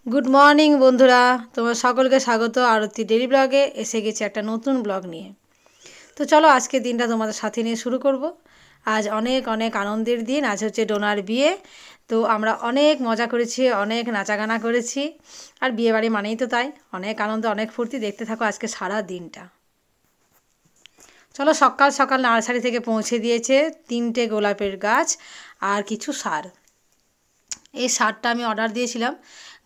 Good morning বন্ধুরা, তোমার সকলকে স্বাগত আরতি ডেইলি ব্লগে। এসে গেছি একটা নতুন ব্লগ নিয়ে। তো চলো আজকের দিনটা তোমাদের সাথে নিয়ে শুরু করব। আজ অনেক অনেক আনন্দের দিন, আজ হচ্ছে ডোনার বিয়ে। তো আমরা অনেক মজা করেছি, অনেক নাচাগানা করেছি। আর বিয়ে বাড়ি মানেই তো তাই, অনেক আনন্দ, অনেক ফুর্তি। দেখতে থাকো আজকে সারা দিনটা। চলো, সকাল সকাল নার্সারি থেকে পৌঁছে দিয়েছে 3টে গোলাপের গাছ আর কিছু সার। এই সারটা আমি অর্ডার দিয়েছিলাম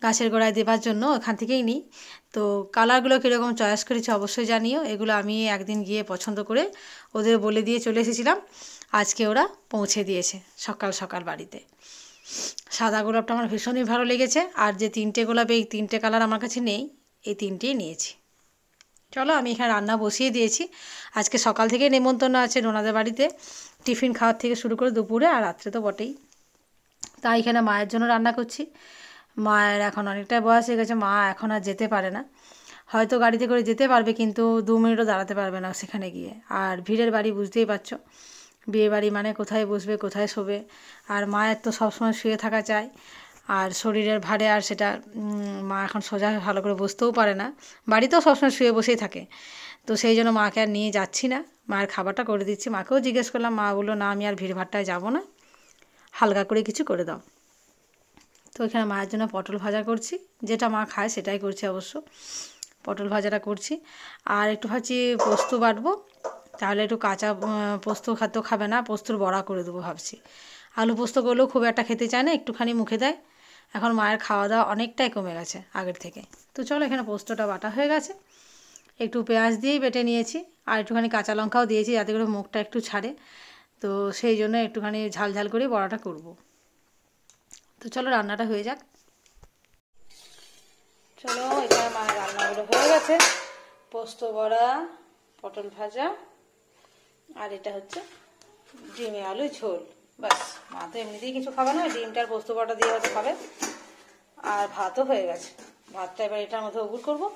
গাছের গোড়ায় দেবার জন্য, ওখান থেকেই নিই। তো কালারগুলো কীরকম চয়েস করেছি অবশ্যই জানিও। এগুলো আমি একদিন গিয়ে পছন্দ করে ওদের বলে দিয়ে চলে এসেছিলাম। আজকে ওরা পৌঁছে দিয়েছে সকাল সকাল বাড়িতে। সাদা গোলাপটা আমার ভীষণই ভালো লেগেছে, আর যে 3টে গোলাপ, এই 3টে কালার আমার কাছে নেই, এই 3টেই নিয়েছি। চলো, আমি এখানে রান্না বসিয়ে দিয়েছি। আজকে সকাল থেকেই নেমন্তন্ন আছে ডোনাদের বাড়িতে, টিফিন খাওয়ার থেকে শুরু করে দুপুরে আর রাত্রে তো বটেই। তাই এখানে মায়ের জন্য রান্না করছি। মায়ের এখন অনেকটাই বয়স হয়ে গেছে, মা এখন আর যেতে পারে না। হয়তো গাড়িতে করে যেতে পারবে, কিন্তু 2 মিনিটও দাঁড়াতে পারবে না সেখানে গিয়ে। আর ভিড়ের বাড়ি বুঝতেই পারছো, বিয়ে বাড়ি মানে কোথায় বসবে কোথায় শোবে। আর মায়ের তো সবসময় শুয়ে থাকা চাই, আর শরীরের ভারে আর সেটা মা এখন সোজা ভালো করে বসতেও পারে না। বাড়িতেও সবসময় শুয়ে বসেই থাকে। তো সেই জন্য মাকে আর নিয়ে যাচ্ছি না, মায়ের খাবারটা করে দিচ্ছি। মাকেও জিজ্ঞেস করলাম, মা বললো না, আমি আর ভিড়ভাট্টায় যাবো না, হালকা করে কিছু করে দাও। তো এখানে মায়ের জন্য পটল ভাজা করছি, যেটা মা খায় সেটাই করছি অবশ্য। পটল ভাজাটা করছি, আর একটু ভাবছি পোস্ত বাটবো, তাহলে একটু কাঁচা পোস্ত খাদ্য খাবে না, পোস্তর বড়া করে দেবো ভাবছি। আলু পোস্ত করলেও খুব একটা খেতে চায় না, একটুখানি মুখে দেয়। এখন মায়ের খাওয়া দাওয়া অনেকটাই কমে গেছে আগের থেকে। তো চলো, এখানে পোস্তটা বাটা হয়ে গেছে, একটু পেঁয়াজ দিয়েই বেটে নিয়েছি, আর একটুখানি কাঁচা লঙ্কাও দিয়েছি যাতে করে মুখটা একটু ছাড়ে। তো সেই জন্য একটুখানি ঝাল ঝাল করে বড়াটা করব। তো চলো রান্নাটা হয়ে যাক। চলো, এখানে মায়ের রান্নাগুলো হয়ে গেছে। পোস্ত বড়া, পটল ভাজা, আর এটা হচ্ছে ডিমে আলু ঝোল। ব্যাস, মা তো এমনিতেই কিছু খাবে না, ডিমটার পোস্ত বড়া দিয়ে হয়তো খাবে। আর ভাতও হয়ে গেছে, ভাতটা এবার এটার মধ্যে উগুর করবো।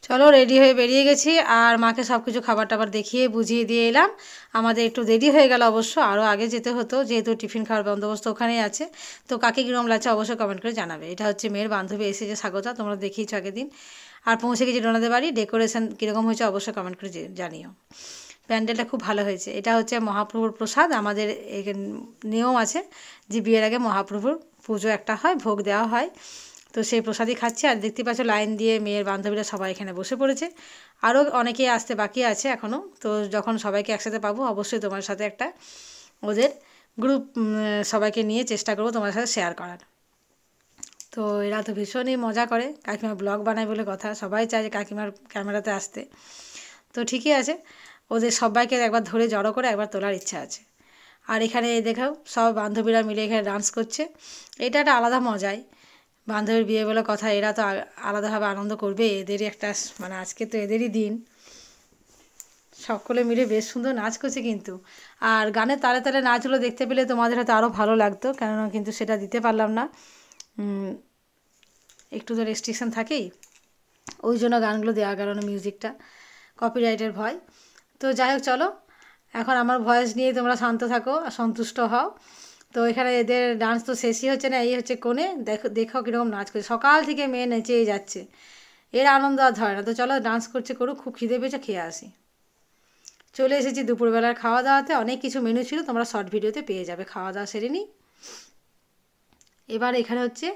চলো, রেডি হয়ে বেরিয়ে গেছি, আর মাকে সব কিছু খাবার টাবার দেখিয়ে বুঝিয়ে দিয়ে এলাম। আমাদের একটু দেরি হয়ে গেল অবশ্য, আরও আগে যেতে হতো, যেহেতু টিফিন খাওয়ার বন্দোবস্ত ওখানেই আছে। তো কাকে কীরকম লাগছে অবশ্যই কমেন্ট করে জানাবে। এটা হচ্ছে মেয়ের বান্ধবী এসেছে স্বাগতা, তোমরা দেখিয়েছো আগের দিন। আর পৌঁছে গেছি ডোনাদের বাড়ি। ডেকোরেশন কীরকম হয়েছে অবশ্যই কমেন্ট করে জানিও। প্যান্ডেলটা খুব ভালো হয়েছে। এটা হচ্ছে মহাপ্রভুর প্রসাদ। আমাদের নিয়ম আছে যে বিয়ের আগে মহাপ্রভুর পুজো একটা হয়, ভোগ দেওয়া হয়। তো সেই প্রসাদই খাচ্ছি। আর দেখতে পাচ্ছ লাইন দিয়ে মেয়ের বান্ধবীরা সবাই এখানে বসে পড়েছে। আরও অনেকেই আসতে বাকি আছে এখনও। তো যখন সবাইকে একসাথে পাবো অবশ্যই তোমার সাথে একটা ওদের গ্রুপ সবাইকে নিয়ে চেষ্টা করবো তোমার সাথে শেয়ার করার। তো এরা তো ভীষণই মজা করে, কাকিমা ব্লগ বানায় বলে কথা, সবাই চায় যে কাকিমার ক্যামেরাতে আসতে। তো ঠিকই আছে, ওদের সবাইকে একবার ধরে জড়ো করে একবার তোলার ইচ্ছা আছে। আর এখানে দেখাও, সব বান্ধবীরা মিলে এখানে ডান্স করছে। এটা একটা আলাদা মজাই, বান্ধবীর বিয়ে বলে কথা, এরা তো আলাদাভাবে আনন্দ করবে। এদেরই একটা মানে আজকে তো এদেরই দিন। সকলে মিলে বেশ সুন্দর নাচ করছে কিন্তু। আর গানের তালে তালে নাচগুলো দেখতে পেলে তোমাদের হয়তো আরও ভালো লাগতো, কেননা কিন্তু সেটা দিতে পারলাম না, একটু তো রেস্ট্রিকশান থাকেই, ওই জন্য গানগুলো দেওয়া গেল না, মিউজিকটা কপিরাইটের ভয়। তো যাই হোক, চলো এখন আমার ভয়েস নিয়ে তোমরা শান্ত থাকো আর সন্তুষ্ট হও। তো এখানে এদের ডান্স তো শেষই হচ্ছে না, এই হচ্ছে কোণে, দেখো দেখো কীরকম নাচ করছে, সকাল থেকে মেয়ে নেচেই যাচ্ছে, এর আনন্দ আর ধরে না। তো চলো, ডান্স করছে করুক, খুব খিদে পেয়েছে, খেয়ে আসি। চলে এসেছি দুপুরবেলার খাওয়া দাওয়াতে, অনেক কিছু মেনু ছিল, তোমরা শর্ট ভিডিওতে পেয়ে যাবে। খাওয়া দাওয়া সেরে নিই। এবার এখানে হচ্ছে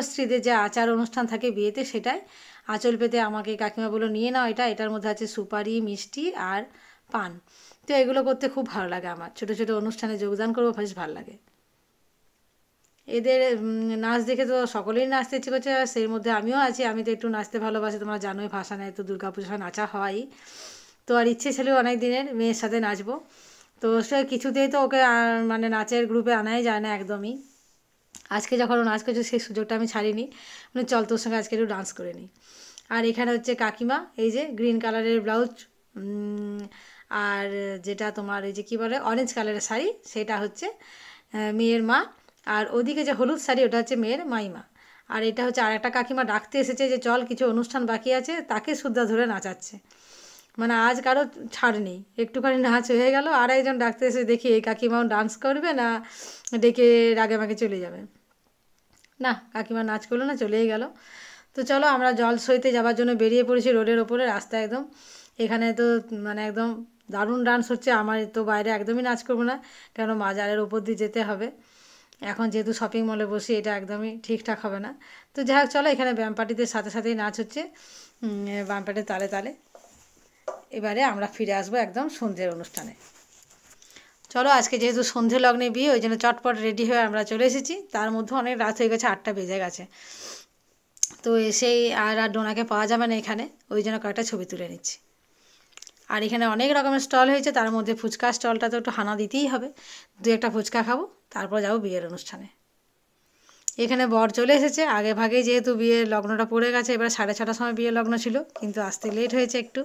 স্ত্রীদের যে আচার অনুষ্ঠান থাকে বিয়েতে, সেটাই আঁচল পেতে আমাকে কাকিমা বললো নিয়ে নাও এটা, এটার মধ্যে আছে সুপারি, মিষ্টি আর পান। তো এগুলো করতে খুব ভালো লাগে আমার, ছোটো ছোটো অনুষ্ঠানে যোগদান করবো, বেশ ভালো লাগে। এদের নাচ দেখে তো সকলেই নাচতে ইচ্ছে করছে, আর সেই মধ্যে আমিও আছি। আমি তো একটু নাচতে ভালোবাসি, তোমরা জানোই, ভাসানে তো দুর্গা পুজো নাচা হয়। তো আর ইচ্ছে ছিল অনেক দিনের মেয়ের সাথে নাচবো। তো সে কিছুতেই তো ওকে মানে নাচের গ্রুপে আনাই যায় না একদমই। আজকে যখন ও নাচ করছে সেই সুযোগটা আমি ছাড়িনি, মানে চল তোর সঙ্গে আজকে একটু ডান্স করে নিই। আর এখানে হচ্ছে কাকিমা, এই যে গ্রিন কালারের ব্লাউজ, আর যেটা তোমার এই যে কী বলে অরেঞ্জ কালারের শাড়ি, সেটা হচ্ছে মেয়ের মা। আর ওদিকে যে হলুদ শাড়ি, ওটা হচ্ছে মেয়ের মাইমা। আর এটা হচ্ছে আর একটা কাকিমা ডাকতে এসেছে যে চল কিছু অনুষ্ঠান বাকি আছে, তাকে সুদ্ধা ধরে নাচাচ্ছে। মানে আজ কারো ছাড় নেই, একটুখানি নাচ হয়ে গেল, আর একজন ডাকতে এসে দেখি এই কাকিমাও ডান্স করবে না, ডেকে রাগে মাগে চলে যাবে। না, কাকিমা নাচ করলো না, চলেই গেল। তো চলো আমরা জল সইতে যাওয়ার জন্য বেরিয়ে পড়েছি রোডের ওপরে, রাস্তা একদম। এখানে তো মানে একদম দারুণ ডান্স হচ্ছে। আমার তো বাইরে একদমই নাচ করবো না, কেন মাজারের ওপর দিয়ে যেতে হবে। এখন যেহেতু শপিং মলে বসি, এটা একদমই ঠিকঠাক হবে না। তো যাই হোক চলো, এখানে ব্যায়াম পার্টিদের সাথে সাথেই নাচ হচ্ছে, ব্যায়াম পার্টির তালে তালে। এবারে আমরা ফিরে আসবো একদম সন্ধ্যের অনুষ্ঠানে। চলো, আজকে যেহেতু সন্ধ্যে লগ্নে বিয়ে, ওই জন্য চটপট রেডি হয়ে আমরা চলে এসেছি। তার মধ্যে অনেক রাত হয়ে গেছে, 8টা বেজে গেছে। তো এসেই আর ডোনাকে পাওয়া যাবে না এখানে, ওই জন্য কয়েকটা ছবি তুলে নিচ্ছি। আর এখানে অনেক রকমের স্টল হয়েছে, তার মধ্যে ফুচকা স্টলটা তো একটু হানা দিতেই হবে। 2-1টা ফুচকা খাবো, তারপর যাবো বিয়ের অনুষ্ঠানে। এখানে বর চলে এসেছে আগে ভাগেই, যেহেতু বিয়ের লগ্নটা পড়ে গেছে। এবার 6:30টার সময় বিয়ের লগ্ন ছিল, কিন্তু আসতে লেট হয়েছে একটু।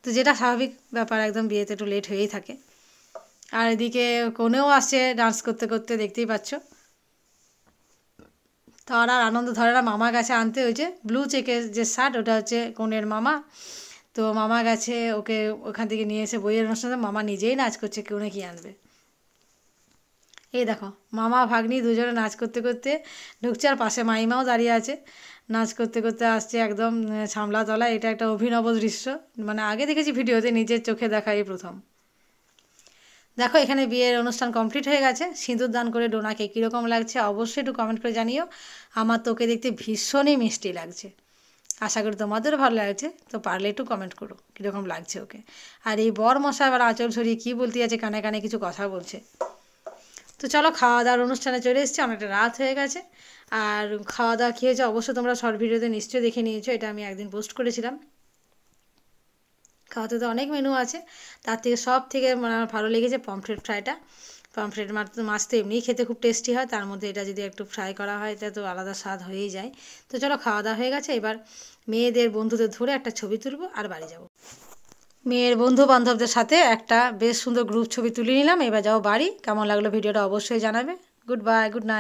তো যেটা স্বাভাবিক ব্যাপার, একদম বিয়েতে একটু লেট হয়েই থাকে। আর এদিকে কনেও আসছে ডান্স করতে করতে, দেখতেই পাচ্ছ। তার আর আনন্দ ধরে না, মামা গেছে আনতে ওই যে ব্লু চেকের যে শার্ট, ওটা হচ্ছে কনের মামা। তো মামা গেছে ওকে ওখান থেকে নিয়ে এসে বইয়ের অনুষ্ঠানে মামা নিজেই নাচ করছে, কোনে কি আনবে। এই দেখো মামা ভাগ্নি দুজনে নাচ করতে করতে ঢুকছে, আর পাশে মাইমাও দাঁড়িয়ে আছে, নাচ করতে করতে আসছে একদম সামলাতলা। এটা একটা অভিনব দৃশ্য, মানে আগে দেখেছি ভিডিওতে, নিজের চোখে দেখা এই প্রথম। দেখো এখানে বিয়ের অনুষ্ঠান কমপ্লিট হয়ে গেছে। সিঁদুর দান করে ডোনাকে কীরকম লাগছে অবশ্যই একটু কমেন্ট করে জানিও। আমার তো ওকে দেখতে ভীষণই মিষ্টি লাগছে, আশা করি তোমাদেরও ভালো লাগছে। তো পারলে একটু কমেন্ট করো কীরকম লাগছে ওকে। আর এই বর মশাই আবার আঁচল ছড়িয়ে কী বলতে আছে, কানে কানে কিছু কথা বলছে। তো চলো, খাওয়া দাওয়ার অনুষ্ঠানে চলে এসেছি, অনেকটা রাত হয়ে গেছে। আর খাওয়া দাওয়া কী হয়েছে অবশ্য তোমরা শর্ট ভিডিওতে নিশ্চয়ই দেখে নিয়েছো, এটা আমি একদিন পোস্ট করেছিলাম। খাওয়াতে তো অনেক মেনু আছে, তার থেকে সব থেকে মানে আমার ভালো লেগেছে পমফ্রেট ফ্রাইটা। পমফ্রেট মাছ তো এমনিই খেতে খুব টেস্টি হয়, তার মধ্যে এটা যদি একটু ফ্রাই করা হয়, এটা তো আলাদা স্বাদ হয়েই যায়। তো চলো, খাওয়া দাওয়া হয়ে গেছে, এবার মেয়েদের বন্ধুদের ধরে একটা ছবি তুলবো আর বাড়ি যাব। মেয়ের বন্ধু বান্ধবদের সাথে একটা বেশ সুন্দর গ্রুপ ছবি তুলে নিলাম, এবার যাও বাড়ি। কেমন লাগলো ভিডিওটা অবশ্যই জানাবে। Good bye, good night.